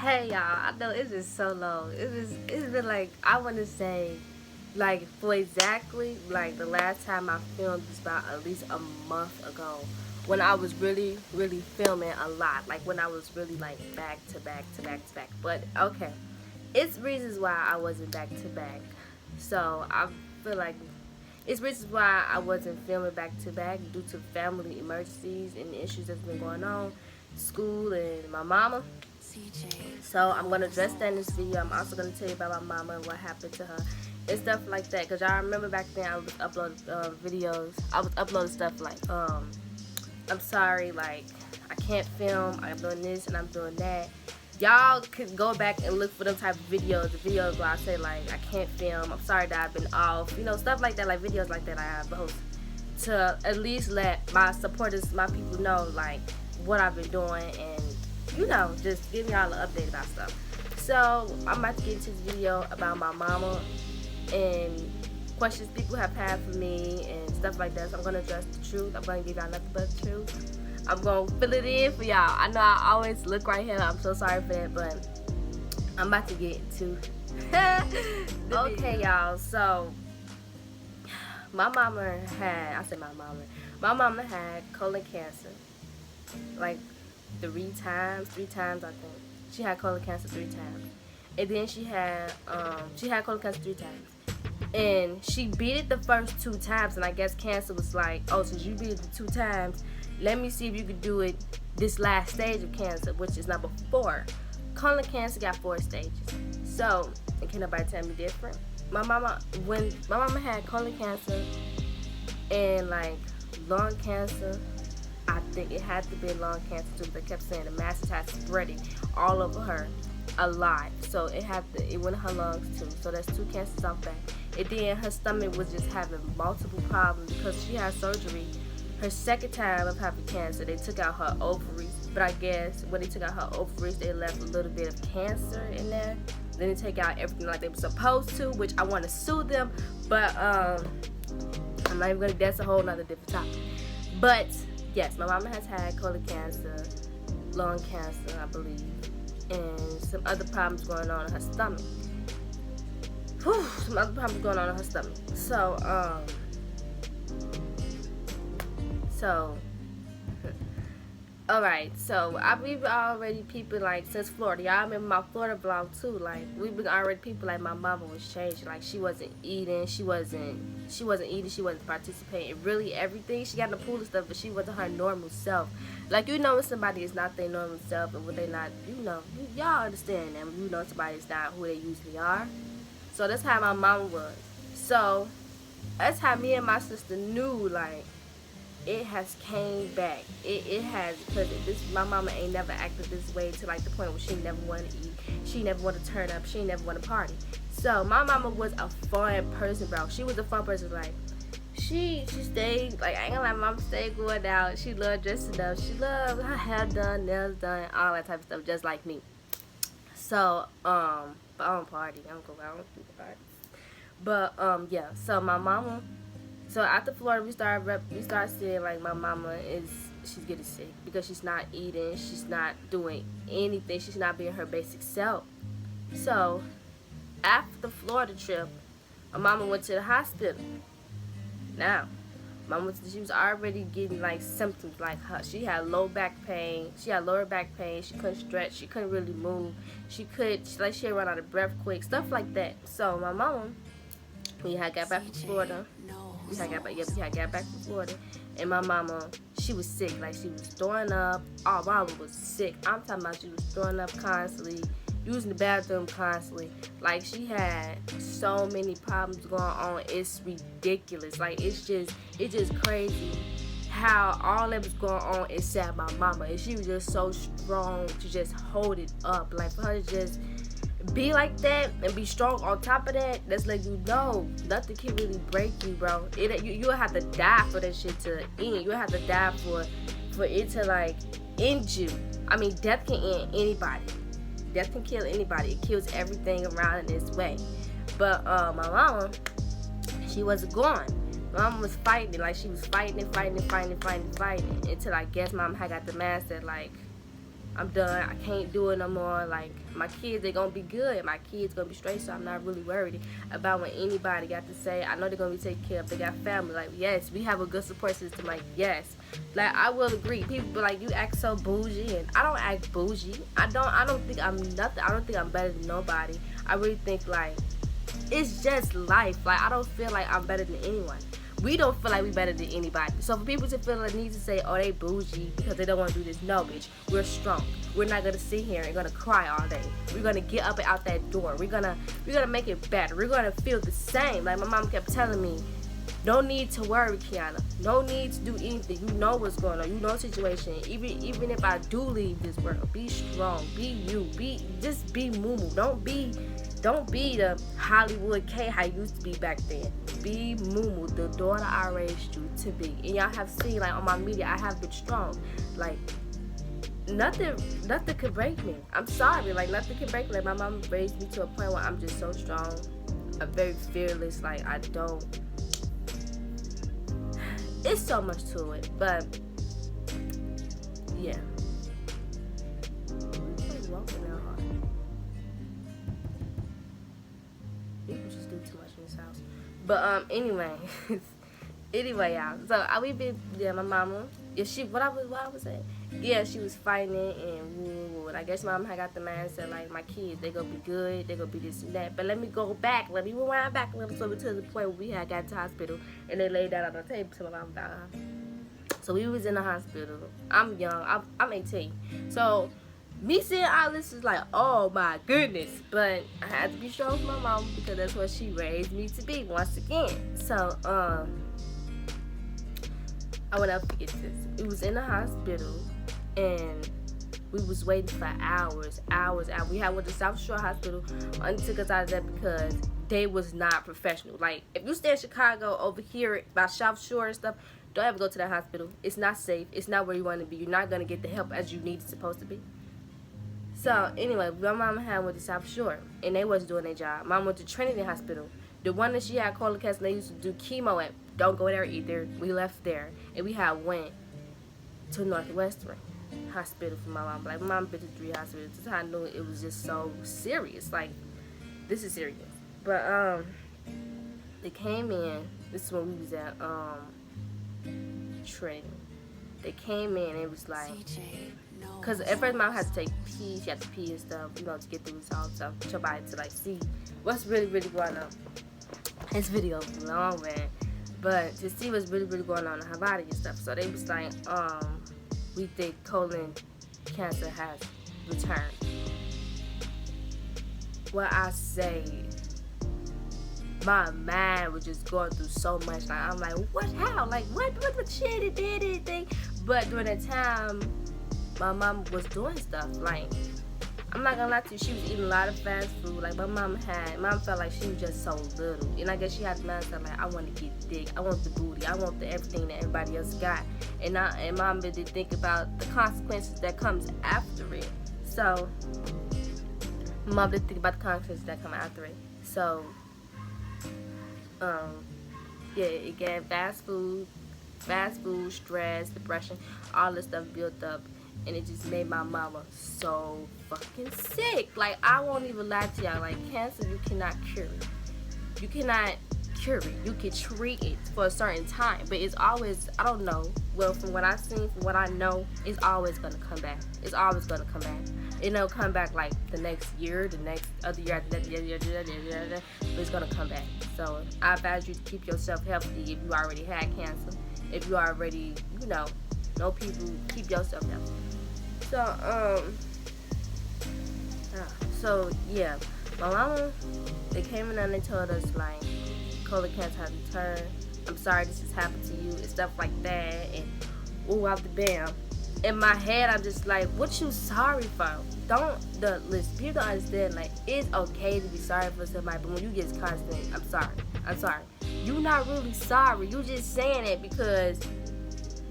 Hey y'all, I know it's been so long. It's been like I wanna say like for exactly like the last time I filmed was about at least a month ago when I was really filming a lot. Like when I was really like back to back to back to back. But okay. It's reasons why I wasn't back to back. So I feel like it's reasons why I wasn't filming back to back due to family emergencies and issues that's been going on, school and my mama. So I'm gonna address that in this video. I'm also gonna tell you about my mama and what happened to her and stuff like that. Cause y'all remember back then I was uploading videos. I was uploading stuff like I'm sorry, like I can't film. I'm doing this and I'm doing that. Y'all could go back and look for them type of videos. The videos where I say like I can't film. I'm sorry that I've been off. You know, stuff like that. Like videos like that I have post to at least let my supporters, my people know like what I've been doing and you know, just giving y'all an update about stuff. So I'm about to get into this video about my mama and questions people have had for me and stuff like that. So I'm gonna address the truth. I'm gonna give y'all nothing but the truth. I'm gonna fill it in for y'all. I know I always look right here. I'm so sorry for that, but I'm about to get into okay, y'all. So my mama had, my mama had colon cancer. Like three times I think. She had colon cancer 3 times. And then she had colon cancer 3 times. And she beat it the first 2 times, and I guess cancer was like, oh, since you beat it the 2 times, let me see if you could do it this last stage of cancer, which is number 4. Colon cancer got 4 stages. So, and can nobody tell me different? When my mama had colon cancer and like lung cancer, I think it had to be lung cancer too. They kept saying the masses had spreading all over her a lot. So it went in her lungs too. So that's 2 cancers off back. And then her stomach was just having multiple problems because she had surgery. Her second time of having cancer, they took out her ovaries. But I guess when they took out her ovaries, they left a little bit of cancer in there. Then they take out everything like they were supposed to, which I want to sue them. But I'm not even gonna. That's a whole nother different topic. But yes, my mama has had colon cancer, lung cancer, I believe, and some other problems going on in her stomach. Some other problems going on in her stomach. Alright, so we've already people like since Florida. Y'all remember my Florida vlog too. Like we've been already people like my mama was changed. Like she wasn't eating, she wasn't participating. Really everything. She got in the pool and stuff, but she wasn't her normal self. Like you know when somebody is not their normal self and when they not, you know, y'all understand that when you know somebody is not who they usually are. So that's how my mama was. So that's how me and my sister knew like it has came back. It has, because my mama ain't never acted this way to like the point where she never wanted to eat, she never wanted to turn up, she never wanted to party. So my mama was a fun person, bro. She was a fun person. Like she stayed, like I ain't gonna lie, my mama stayed going out. She loved dressing up. She loved her hair done, nails done, all that type of stuff, just like me. So but I don't party. I don't do the party. But yeah. So my mama. So after Florida, we started seeing like my mama she's getting sick because she's not eating, she's not doing anything, she's not being her basic self. So after the Florida trip, my mama went to the hospital. Now, she was already getting like symptoms like she had lower back pain, she couldn't stretch, she couldn't really move, she had run out of breath quick, stuff like that. So my mama, we had got back from Florida. We had got back from Florida, and my mama, she was sick. Like she was throwing up. Oh, my mama was sick. I'm talking about she was throwing up constantly, using the bathroom constantly. Like she had so many problems going on. It's ridiculous. Like it's just crazy how all that was going on inside my mama, and she was just so strong to just hold it up. Like for her to just be like that and be strong on top of that, that's like, you know, nothing can really break you, bro. You'll have to die for that shit to end. You'll have to die for it to like end you. I mean, death can end anybody. Death can kill anybody. It kills everything around in its way. But my mama, she wasn't going. My mama was fighting. Like she was fighting until I guess mom had got the mindset like, I'm done. I can't do it no more. Like, my kids, they gonna be good. My kids gonna be straight, so I'm not really worried about what anybody got to say. I know they're gonna be taken care of. They got family. Like, yes, we have a good support system. Like, yes. Like, I will agree. People be like, you act so bougie, and I don't act bougie. I don't think I'm nothing. I don't think I'm better than nobody. I really think, like, it's just life. Like, I don't feel like I'm better than anyone. We don't feel like we better than anybody. So for people to feel the need to say, oh, they bougie because they don't want to do this, no, bitch. We're strong. We're not gonna sit here and gonna cry all day. We're gonna get up and out that door. We're gonna make it better. We're gonna feel the same. Like my mom kept telling me, no need to worry, Kei'onna. No need to do anything. You know what's going on. You know the situation. Even if I do leave this world, be strong. Be you. Just be MOMMA. Don't be the Hollywood K I used to be back then. Be MOMMA, the daughter I raised you to be. And y'all have seen, like, on my media, I have been strong. Like, nothing could break me. I'm sorry. Like, nothing can break me. Like, my mom raised me to a point where I'm just so strong. I'm very fearless. Like, I don't... It's so much to it. But, yeah. People just do too much in this house. But anyway, y'all. So we been my mama. Yeah, what I was saying. Yeah, she was fighting and I guess mom had got the mindset like my kids, they gonna be good, they gonna be this and that. But let me go back, let me rewind back a little so to the point where we had got to the hospital and they laid down on the table till my mom died. So we was in the hospital. I'm young. I'm 18. So me seeing all this is like, oh my goodness. But I had to be strong with my mom because that's what she raised me to be once again. So, I will never forget this. We was in the hospital and we was waiting for hours. We had went to South Shore Hospital and took us out of that because they was not professional. Like, if you stay in Chicago over here by South Shore and stuff, don't ever go to that hospital. It's not safe. It's not where you want to be. You're not going to get the help as you need it's supposed to be. So, anyway, my mama had went to South Shore, and they wasn't doing their job. Mom went to Trinity Hospital. The one that she had colon cancer, they used to do chemo at. Don't go there either. We left there, and we had went to Northwestern Hospital for my mom. Like, my mom been to 3 hospitals. This is how I knew it was just so serious. Like, this is serious. But, they came in. This is when we was at, Trinity. They came in, and it was like... Because at first mom had to take pee, she had to pee and stuff, you know, to get the results of somebody to like see what's really going on. This video is long, man. But to see what's really going on in her body and stuff. So they was like, we think colon cancer has returned. What I say, my mind was just going through so much. Like, I'm like, what, how? Like, what shit, it did anything? But during that time, my mom was doing stuff. Like, I'm not gonna lie to you, she was eating a lot of fast food. Like, mom felt like she was just so little. And I guess she had the mindset like, I want to get thick, I want the booty, I want everything that everybody else got. And mom didn't think about the consequences that comes after it. So, mom didn't think about the consequences that come after it. So, yeah, it gave fast food, stress, depression, all this stuff built up. And it just made my mama so fucking sick. Like, I won't even lie to y'all. Like, cancer, you cannot cure it. You cannot cure it. You can treat it for a certain time. But it's always, I don't know. Well, from what I've seen, from what I know, it's always going to come back. It's always going to come back. It'll come back, like, the next year, the next other year, but it's going to come back. So, I advise you to keep yourself healthy if you already had cancer. If you already, you know people, keep yourself healthy. So yeah, my mama, they came in and they told us like, colon cancer has returned. I'm sorry this has happened to you and stuff like that. And ooh, out the bam. In my head, I'm just like, what you sorry for? Listen, people don't understand, like, it's okay to be sorry for somebody, but when you get constant, I'm sorry. You not really sorry. You just saying it because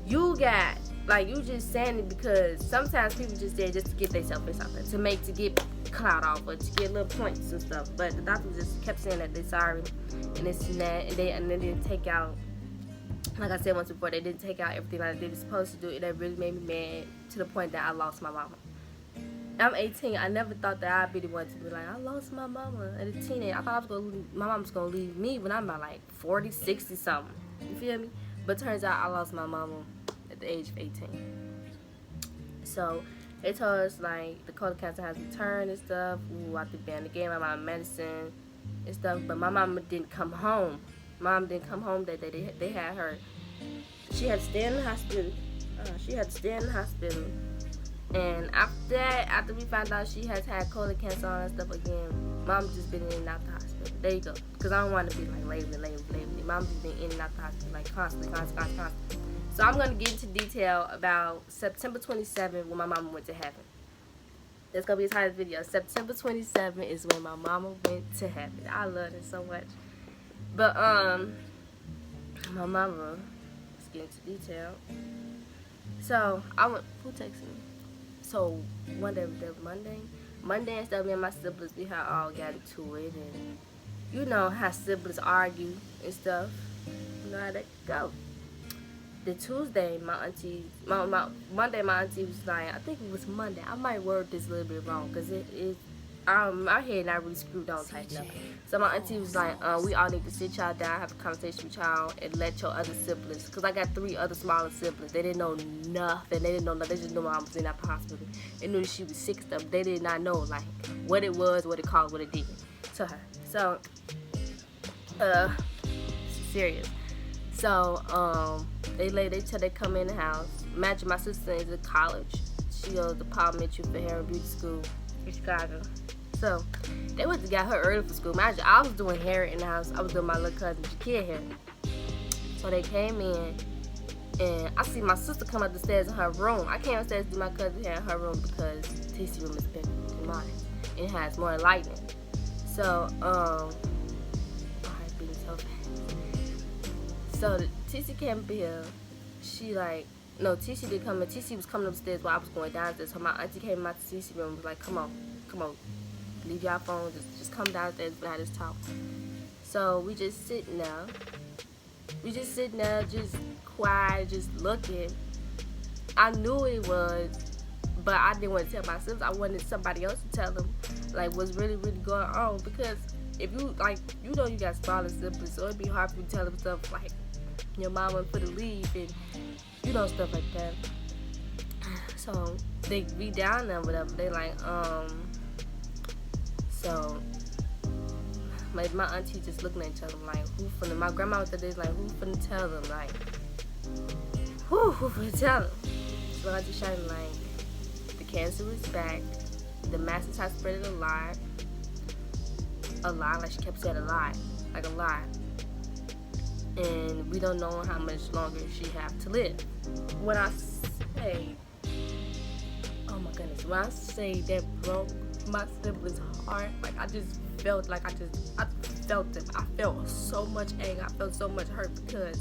you got, like, you just saying it because sometimes people just say it just to get themselves in something, to get clout off or to get little points and stuff. But the doctor just kept saying that they're sorry and this and that, and they didn't take out, like I said once before, they didn't take out everything that they were supposed to do. And that really made me mad to the point that I lost my mama. I'm 18. I never thought that I'd be the one to be like, I lost my mama at a teenage. I thought I was gonna my mom was gonna leave me when I'm about like 40, 60 something. You feel me? But turns out I lost my mama at the age of 18. So they told us like the colon cancer has returned and stuff. Ooh, I have to be on the game. I'm on medicine and stuff. But my mama didn't come home. Mom didn't come home that day. They had her. She had to stay in the hospital. And after that, after we found out she has had colon cancer and stuff again, Mom just been in and out the hospital. There you go. Because I don't want to be like labeling. Mom just been in and out the hospital like constantly. So I'm going to get into detail about September 27th when my mama went to heaven. That's going to be the title of the video. September 27th is when my mama went to heaven. I love it so much. But, my mama, let's get into detail. So, who texted me? So, one day, Monday and stuff, me and my siblings, we had all got into it. And you know how siblings argue and stuff. You know how that go. The Tuesday, Monday, my auntie was like, I think it was Monday. I might word this a little bit wrong because my head not really screwed on type nothing. So my auntie was like, we all need to sit y'all down, have a conversation with y'all, and let your other siblings, because I got 3 other smaller siblings. They didn't know nothing. They just knew my mom was in that hospital. They knew she was sick stuff. They did not know like what it was, what it caused, what it did to her. So, serious. So, they come in the house. Imagine my sister is in college. She goes to Paul Mitchell for hair and beauty school in Chicago. So, they went to get her early for school. Imagine, I was doing hair in the house. I was doing my little cousin Shakir hair. So, they came in, and I see my sister come up the stairs in her room. I came upstairs to do my cousin's hair in her room because TC room is bigger than mine. It has more lighting. So, my heart beating so fast. So TC came up here. TC did come in. TC was coming upstairs while I was going downstairs. So my auntie came in my TC room and was like, come on. Leave y'all phones. Just come downstairs and have this talk. So we just sitting there. Just quiet, just looking. I knew it was, but I didn't want to tell my siblings. I wanted somebody else to tell them, like, what's really, really going on. Because if you, like, you know you got smaller siblings, so it'd be hard for you to tell them stuff like, your mom went for the leave and you know, stuff like that. So they be down there, whatever. They like, so my auntie just looking at each other like, my grandma was there like, who finna tell them, like, who finna tell them? So I just shouted like, the cancer is back, the masses have spread it a lie, like she kept saying a lie, and we don't know how much longer she have to live. When I say, oh my goodness, when I say that broke my siblings' heart, like I just felt like I felt them. I felt so much anger. I felt so much hurt because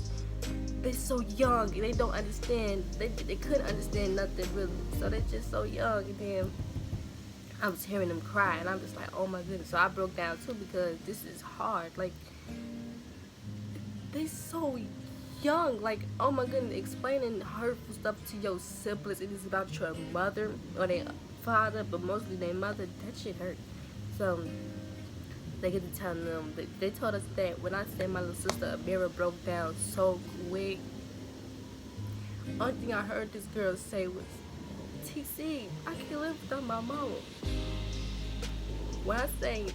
they're so young and they don't understand. They couldn't understand nothing really. So they're just so young. And then I was hearing them cry, and I'm just like, oh my goodness. So I broke down too because this is hard. Like, they so young. Like, oh my goodness, explaining hurtful stuff to your siblings. It is about your mother or their father, but mostly their mother. That shit hurt. So they get to tell them. They told us that when I said my little sister Amira broke down so quick. Only thing I heard this girl say was, TC, I can't live without my mama. When I say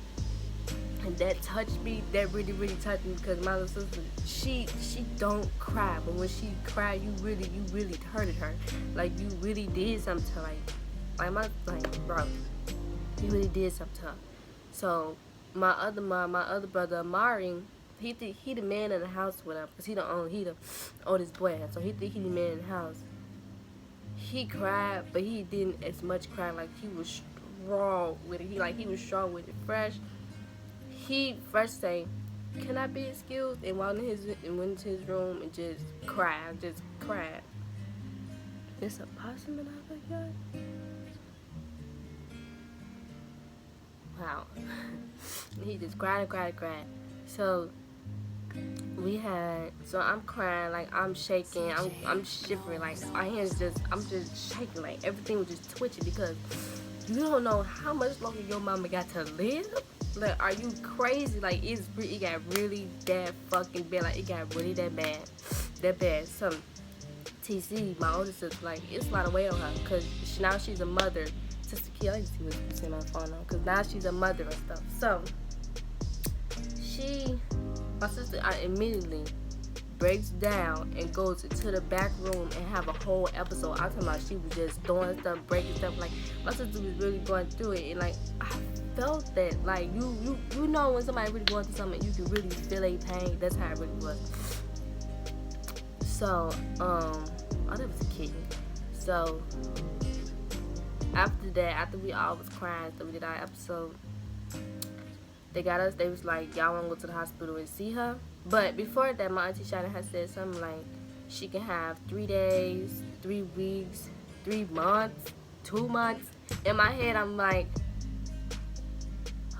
that touched me, that really, really touched me because my little sister, she don't cry, but when she cried, you really hurted her. Like, you really did something to her. Like, bro, you really did something to her. So my other brother Amari, he the man in the house with her, because he the oldest boy. So he think he the man in the house. He cried, but he didn't as much cry. Like, he was strong with it. He was strong with it. Fresh. He first say, "Can I be excused?" and went into his room and just cried. It's a possum in our backyard. Wow. He just cried. So I'm crying, like I'm shaking, I'm shivering, like my hands I'm just shaking, like everything was just twitching because You don't know how much longer your mama got to live? Like, are you crazy? Like, it got really that fucking bad. Like, it got really that bad. That bad. So, TC, my oldest sister, like, it's a lot of weight on her. Because now she's a mother. Sister Key, I see what you're saying on the phone now. Because now she's a mother and stuff. So, my sister immediately breaks down and goes into the back room and have a whole episode. I'm talking about she was just doing stuff, breaking stuff. Like, my sister was really going through it, and like, I felt that. Like, you know when somebody really going through something, you can really feel a pain. That's how it really was. So, that was a kitten. So, after that, after we all was crying, so we did our episode, they got us, they was like, y'all want to go to the hospital and see her? But before that, my auntie Shannon had said something like, she can have 3 days, 3 weeks, 3 months, 2 months. In my head, I'm like,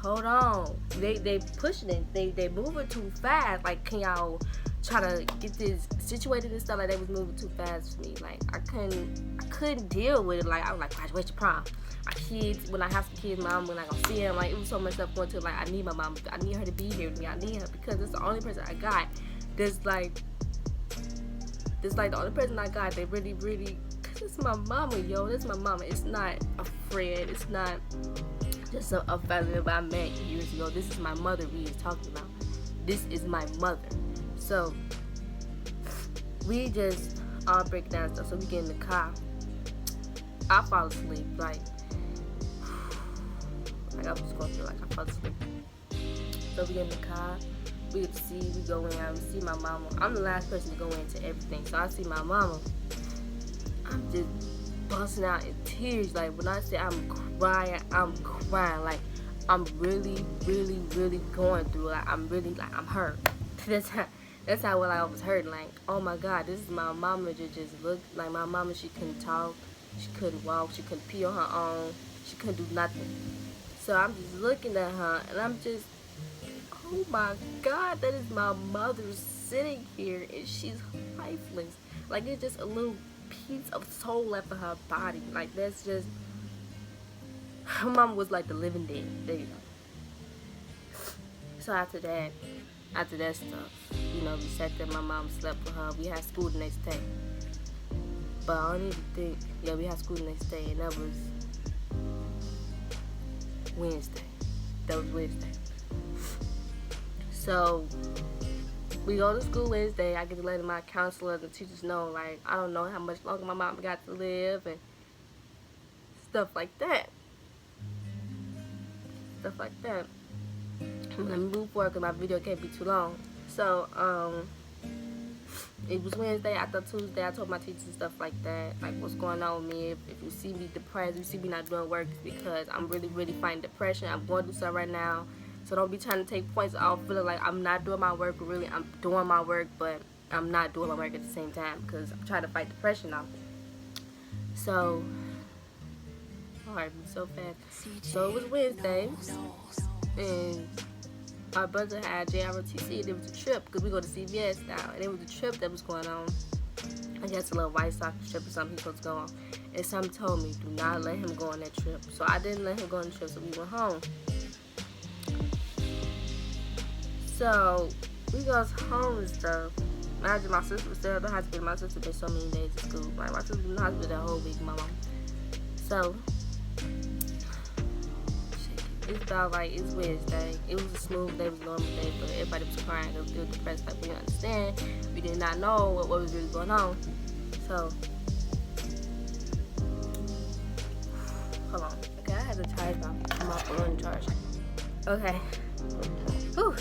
hold on. They pushing it. They moving too fast. Like, can y'all try to get this situated and stuff? Like, they was moving too fast for me. Like, I couldn't deal with it. Like, I was like, graduation prom. My kids, when I have some kids, mom, when I gonna see them, like, it was so much stuff going to it. Like, I need my mom. I need her to be here with me. I need her because it's the only person I got. That's like the only person I got. They really, cause it's my mama, yo. That's my mama. It's not a friend. It's not just a family that I met years ago. This is my mother we is talking about. This is my mother. So we just all break down stuff. So we get in the car. I fall asleep. Like I was going through, like, I fall asleep. So we get in the car. We get to see, we go in, we see my mama. I'm the last person to go into everything. So I see my mama. I'm just busting out in tears. Like, when I say I'm crying. Like, I'm really going through. Like, I'm hurt. That's how well I was hurting. Like, oh my God, this is my mama. Just looked like my mama. She couldn't talk. She couldn't walk. She couldn't pee on her own. She couldn't do nothing. So I'm just looking at her, and I'm just, oh my God, that is my mother sitting here, and she's lifeless. Like, it's just a little piece of soul left in her body. Like, that's just, her mom was like the living dead. There you go. So after that stuff, you know, we sat there, my mom slept with her. We had school the next day. But I don't even think, yeah, we had school the next day, and that was Wednesday. So we go to school Wednesday. I get to let my counselor, the teachers know, like, I don't know how much longer my mom got to live and stuff like that. Let me move forward because my video can't be too long. So it was Wednesday. After Tuesday, I told my teachers and stuff like that, like, what's going on with me. If you see me depressed, you see me not doing work, it's because I'm really fighting depression. I'm going through something right now. So don't be trying to take points off feeling like I'm not doing my work, but really I'm doing my work, but I'm not doing my work at the same time because I'm trying to fight depression off. So, alright, so fast. So it was Wednesday, and my brother had JROTC. There was a trip because we go to CVS now, and there was a trip that was going on. I guess a little White Sox trip or something he's supposed to go on. And something told me, do not let him go on that trip. So I didn't let him go on the trip, so we went home. So we goes home and stuff. Imagine my sister was still at the hospital. My sister been so many days at school. Like, my sister was in the hospital that whole week, my mom. So it's about like, it's Wednesday. It was a smooth day, it was a normal day, but everybody was crying. They were still depressed. Like, we didn't understand. We did not know what was really going on. So, hold on. Okay, I had to charge my phone charge. Okay. Whew.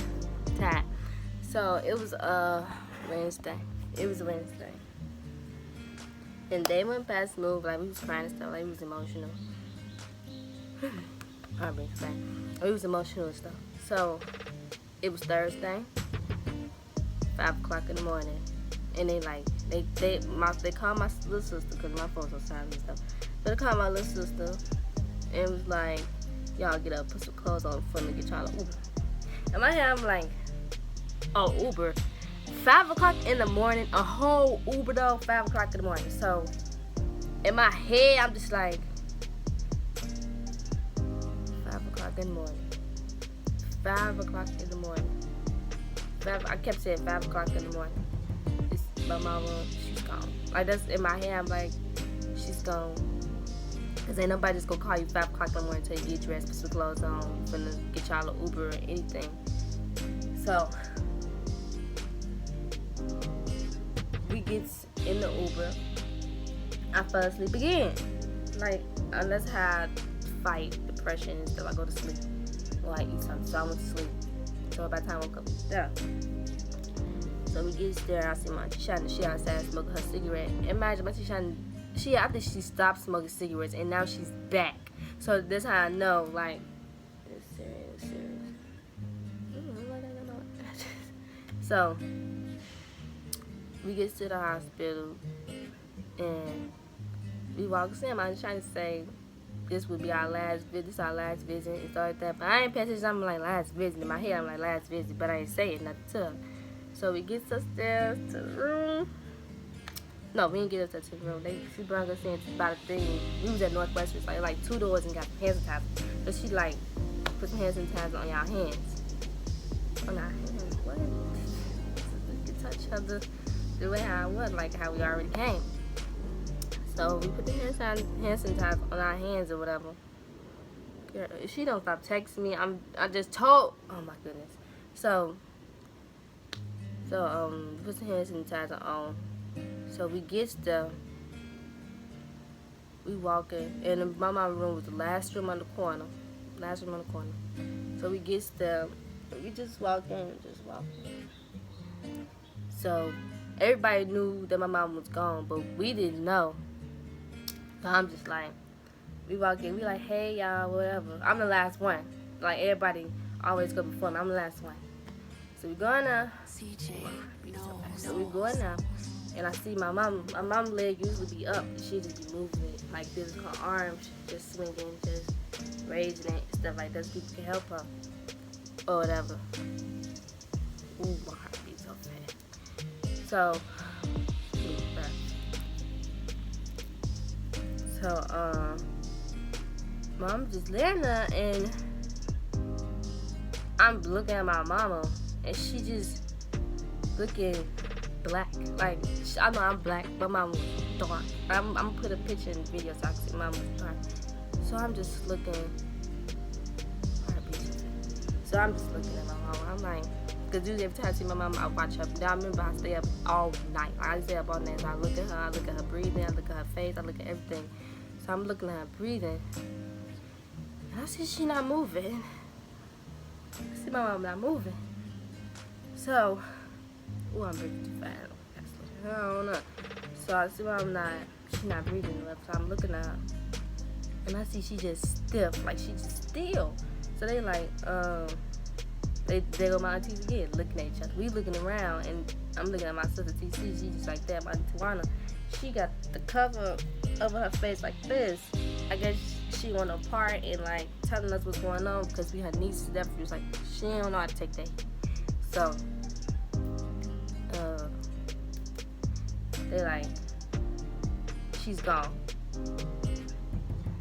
Tired. So it was Wednesday. And they went past smooth. Like, we was crying and stuff. Like, we was emotional. We was emotional and stuff. So it was Thursday, 5 o'clock in the morning, and they called my little sister because my phone's on silent and stuff. So they called my little sister and was like, y'all get up, put some clothes on for me to get y'all an Uber. In my head, I'm like, oh, Uber, 5 o'clock in the morning, a whole Uber though, 5 o'clock in the morning. So in my head, I'm just like, o'clock in the morning. 5 o'clock in the morning. I kept saying 5 o'clock in the morning. It's my mama, she's gone. Like, that's in my head, I'm like, she's gone. Because ain't nobody just gonna call you 5 o'clock in the morning until you get dressed, put some clothes on, finna get y'all an Uber or anything. So, we get in the Uber. I fell asleep again. Like, unless I had fight depression and stuff, I go to sleep. Or I eat something, so I went to sleep. So by the time I woke up, yeah. So we get there, I see my auntie Shana, she outside smoking her cigarette. Imagine my auntie Shana, I think she stopped smoking cigarettes and now she's back. So that's how I know, like, it's serious. So we get to the hospital and we walk in. I'm trying to say this would be our last visit. This is our last visit and stuff like that. But I ain't paying attention. I'm like last visit. In my head, I'm like last visit, but I ain't saying nothing to her. So we get upstairs to the room. No, we didn't get upstairs to the room. She brought us in about a thing. We was at Northwest. It's like 2 doors and got hand sanitizer. So she like put some hand sanitizer on y'all hands. On our hands. What? We could touch each other the way how I was, like how we already came. So we put the hand sanitizer on our hands or whatever. Girl, if she don't stop texting me, I just told. Oh my goodness. So put the hand sanitizer on. So we get stuff. We walking, and my mama's room was the last room on the corner. So we get stuff. We just walking. So everybody knew that my mom was gone, but we didn't know. So I'm just like, we walk in, we like, hey y'all, whatever. I'm the last one. Like everybody always go before me. I'm the last one. So we going now. So we going now. And I see my mom. My mom's leg usually be up. She just be moving it like this. Her arms just swinging, just raising it, stuff like that. So people can help her or whatever. Ooh, my heart beats so fast. So. Mom just laying there and I'm looking at my mama and she just looking black. Like, I know I'm black, but mama was dark. I'm gonna put a picture in the video so I can see mama was dark. So I'm just looking. So I'm just looking at my mama. I'm like, because usually every time I see my mama, I watch her. Now I remember I stay up all night. I stay up all night. So I look at her breathing, I look at her face, I look at everything. So I'm looking at her breathing. And I see she not moving. I see my mom not moving. So, I'm breathing too fast. I don't know. So I see my mom she not breathing enough. So I'm looking at her. And I see she just stiff. Like she just still. So they like, they go my aunties again, looking at each other. We looking around, and I'm looking at my sister TC. She just like that. My auntie Kei'onna, she got the cover over her face like this. I guess she want to part and like telling us what's going on because we had nieces and nephews. Like she don't know how to take that. So, they like, she's gone.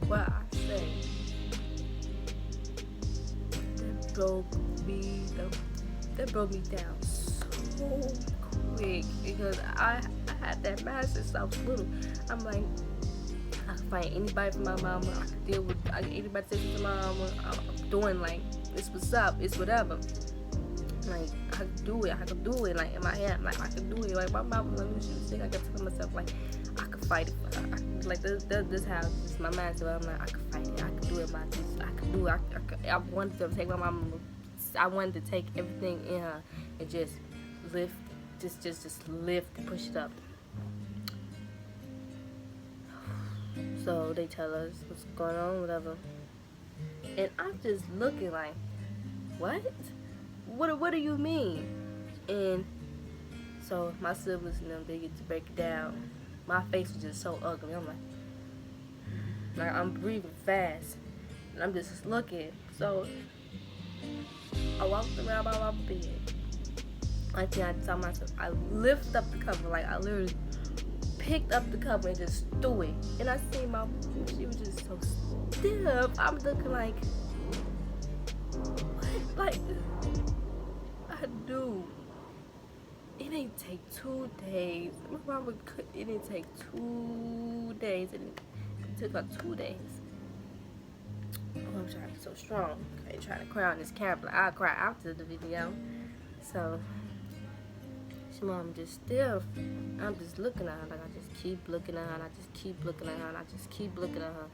Well, I say that broke me down so quick because I had that mind since I was little. I'm like, I can find anybody for my mama. I can deal with anybody say to my mama. I'm doing like, it's what's up, it's whatever. Like, I can do it. Like, in my head, I'm like, I can do it. Like, my mama, when she was sick, I kept telling myself, like, I could fight it for her. Like, this how, this is my mindset. I'm like, I could fight it. I could do it. I could do it. I wanted to take my mama. I wanted to take everything in her and just lift, just lift and push it up. So they tell us what's going on, whatever. And I'm just looking like, what? What do you mean? And so my siblings and them, they get to break it down. My face was just so ugly. I'm like I'm breathing fast. And I'm just looking. So I walked around by my bed. I tell myself, I lift up the cover. Like I literally picked up the cover and just threw it. And I seen my, she was just so stiff. I'm looking like, Like, I do. It ain't take 2 days. My mama could. It didn't take 2 days. It took her 2 days. Oh, I'm trying to be so strong. I ain't trying to cry on this camera, but I'll cry after the video. So, she mom just still. I'm just looking at her. Like, I just keep looking at her, and I just keep looking at her, and I just keep looking at her.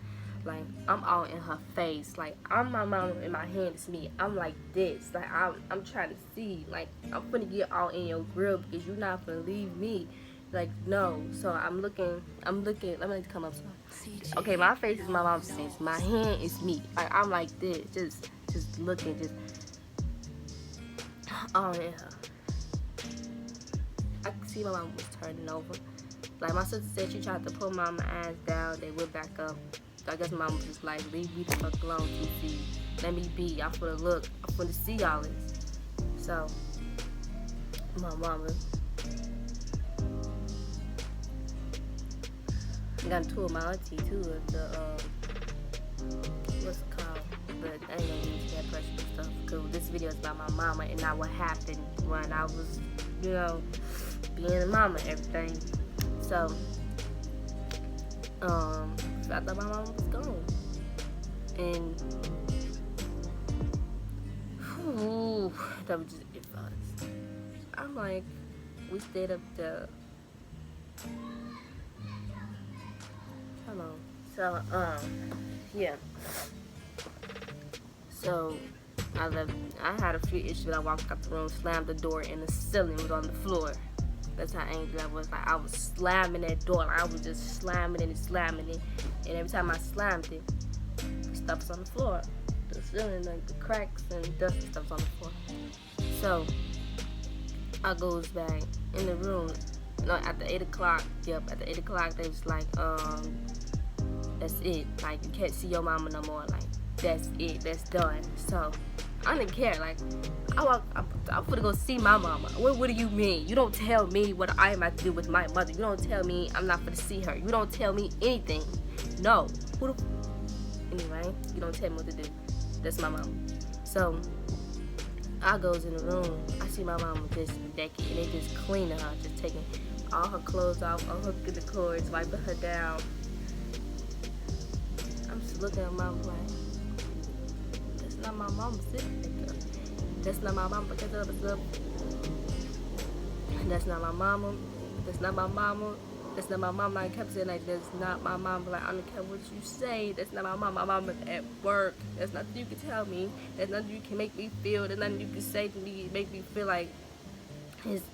Like, I'm all in her face. Like, I'm my mom in my hand. It's me. I'm like this. Like, I'm trying to see. Like, I'm finna get all in your grill because you're not finna leave me. Like, no. So I'm looking. Let me come up. Okay, my face is my mom's face. My hand is me. Like, I'm like this. Just looking. Just all in her. I could see my mom was turning over. Like, my sister said she tried to pull mama's ass down. They went back up. I guess mom was just like, leave me the fuck alone, TC. Let me be. I'm finna look. I'm finna see all this. So, my mama got into it, my auntie too, of the, what's it called? But I ain't gonna use that personal stuff. Cause this video is about my mama and not what happened when I was, you know, being a mama and everything. So, I thought my mama was gone. And, whew, that was just it for us. I'm like, we stayed up there. Hello. So, yeah. So, I left. I had a few issues. I walked out the room, slammed the door, and the ceiling was on the floor. That's how angry I was. Like, I was slamming that door. Like, I was just slamming it and slamming it. And every time I slammed it, stuff was on the floor. The ceiling, like the cracks and dust and stuff was on the floor. So, I goes back in the room. No, at the 8 o'clock. Yep, at the 8 o'clock, they was like, that's it. Like, you can't see your mama no more. Like, that's it. That's done. So, I didn't care. Like, I'm gonna go see my mama. What do you mean? You don't tell me what I am about to do with my mother. You don't tell me I'm not gonna see her. You don't tell me anything. No. Anyway, you don't tell me what to do. That's my mama. So, I goes in the room. I see my mama just naked, and they just cleaning her, just taking all her clothes off, unhooking the cords, wiping her down. I'm just looking at mama like, that's not my mama sitting there. That's not my mama. That's not my mama. That's not my mama. That's not my mama. I kept saying like, that's not my mama. Like, I don't care what you say. That's not my mama. My mama's at work. There's nothing you can tell me. There's nothing you can make me feel. There's nothing you can say to me, make me feel like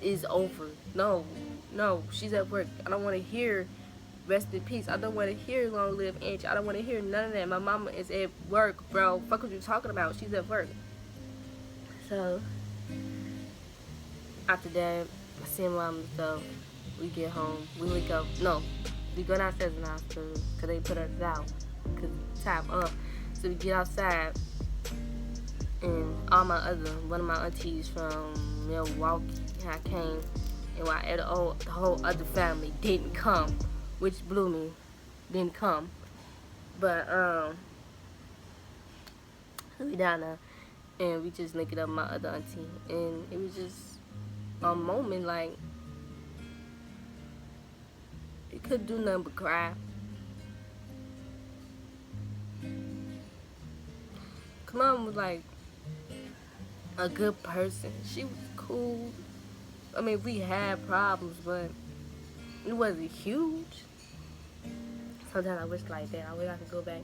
it's over. No, she's at work. I don't want to hear rest in peace. I don't want to hear long live Angie. I don't want to hear none of that. My mama is at work, bro. Fuck what you talking about. She's at work. So, after that, I see mom and stuff. We get home. We wake up. No, we go downstairs in the hospital because they put us out because time up. So we get outside, and one of my aunties from Milwaukee, I came, and while the whole other family didn't come, which blew me, didn't come. But we down there, and we just linked up with my other auntie, and it was just a moment like, it couldn't do nothing but cry. Mom was like a good person. She was cool. I mean, we had problems, but it wasn't huge. Sometimes I wish like that. I wish I could go back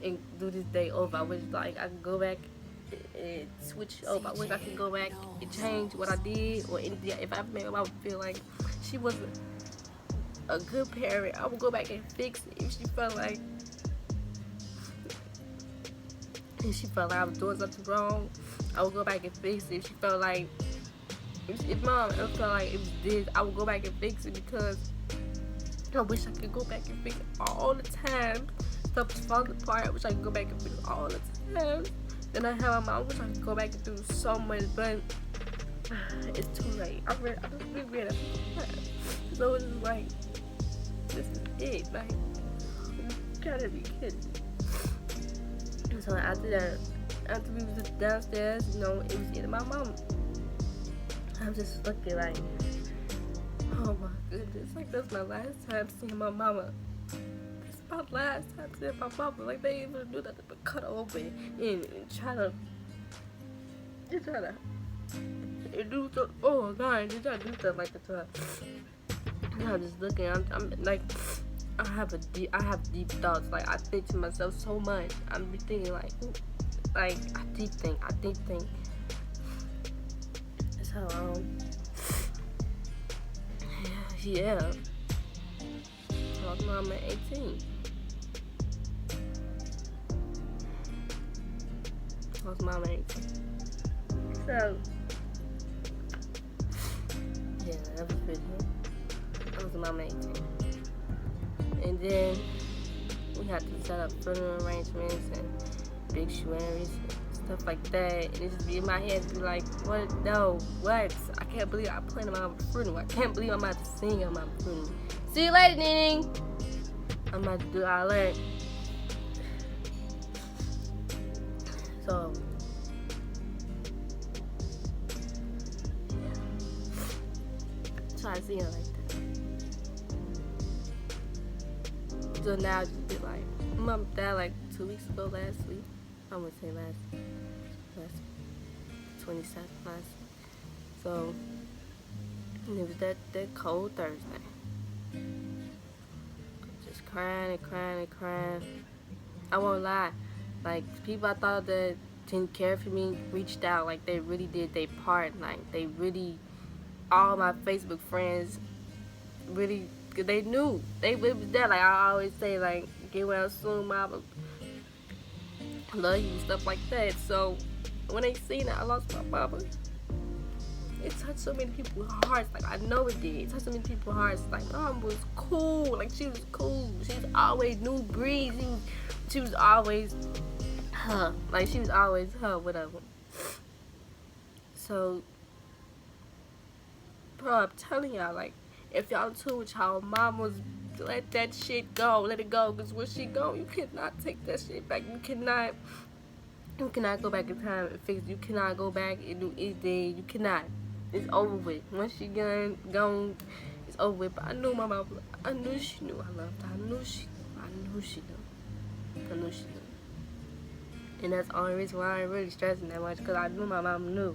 and do this day over. I wish like I could go back and switch over. I wish I could go back and change what I did or anything. If I made my mom feel like she wasn't a good parent, I would go back and fix it. If she felt like I was doing something wrong, I would go back and fix it. If she felt like if mom felt like it was this, I would go back and fix it, because I wish I could go back and fix it all the time. Stuff was falling apart. I wish I could go back and fix it all the time. Then I have my mom. I wish I could go back and do so much, but it's too late. I just regret it. So it's just like, this is it. Like, you gotta be kidding me. So after that, after we was downstairs, you know, it was either my mom. I'm just looking like, oh my goodness, like that's my last time seeing my mama. It's my last time seeing my mama. Like they ain't even do nothing but cut her open and try to do something. Oh God, they try to do stuff like that to her. And I'm just looking. I'm like, I have deep thoughts. Like I think to myself so much. I'm be thinking like I deep think. So yeah. I lost mom at 18. Lost mom at 18. So yeah, that was pretty good. I was mom at 18. And then we had to set up funeral arrangements and big swearies and stuff like that. And it just be in my head, be like, what? No, what? I can't believe I planned my mama's funeral. I can't believe I'm about to sing at my funeral. See you later, Nene. I'm about to do all that. So, yeah. Try to see her like that. So now just be like, mom died like 2 weeks ago last week. I wouldn't say last 27th last week. So and it was that cold Thursday. Just crying. I won't lie. Like people I thought that didn't care for me reached out. Like they really did their part. Like they really, all my Facebook friends really, they knew. It was there. Like I always say, like, get well soon, mama. Love you, stuff like that. So when they seen that I lost my mama, it touched so many people's hearts. Like I know it did. It touched so many people's hearts. Like mom was cool. Like she was cool. She was always new breed. She was always her. Like she was always her, whatever. So, bro, I'm telling y'all, like, if y'all too with y'all mamas, let that shit go. Let it go. Because when she go, you cannot take that shit back. You cannot go back in time and fix it. You cannot go back and do anything. You cannot. It's over with. Once she gone, it's over with. But I knew my mom. I knew she knew I loved her. I knew she knew. And that's the only reason why I ain't really stressing that much. Because I knew my mom knew.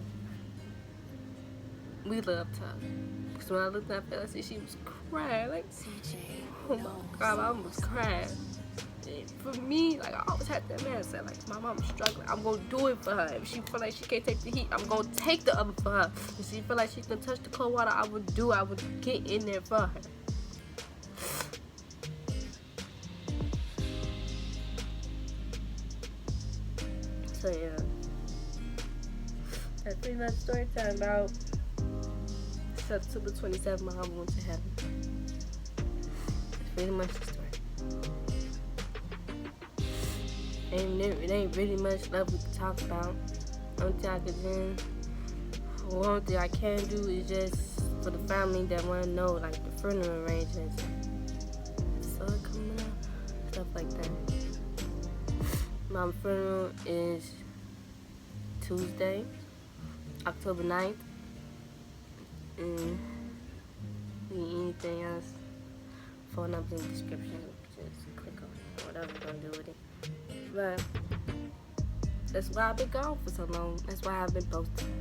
We loved her. Because when I looked at her, I see she was crying. Like, oh my God, my mom was crying. And for me, like, I always had that mindset. Like, my mom's struggling. I'm going to do it for her. If she feel like she can't take the heat, I'm going to take the oven for her. If she feel like she can touch the cold water, I would get in there for her. So, yeah. That's pretty much story time about September 27th, my mom went to heaven. That's pretty much the story. It ain't really much left we can talk about. One thing I can do is just for the family that want to know, like the funeral arrangements, the sun coming up, stuff like that. My funeral is Tuesday, October 9th. And anything else, phone number in the description. Just click on it, whatever you're gonna do with it. But that's why I've been gone for so long. That's why I've been posting.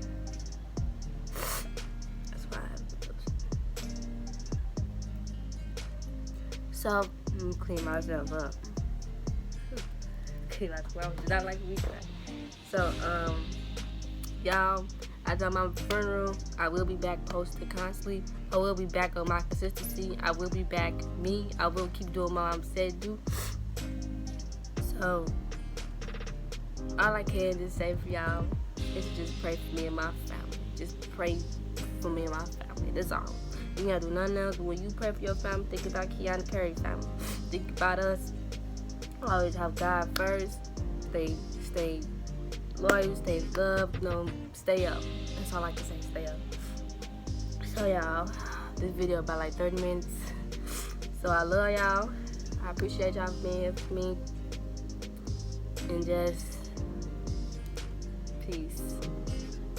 So I'm gonna clean myself up. Clean myself up. Not like we said. So y'all, after my funeral, I will be back posting constantly. I will be back on my consistency. I will be back me. I will keep doing what mom said do. So all I can just say for y'all is just pray for me and my family. Just pray for me and my family. That's all. You gotta do nothing else. When you pray for your family, think about Kei'onna Curry family. Think about us. Always have God first. Stay loyal, stay loved, stay up. That's all I can say, stay up. So y'all, this video about like 30 minutes. So I love y'all. I appreciate y'all being here for me. And just Peace.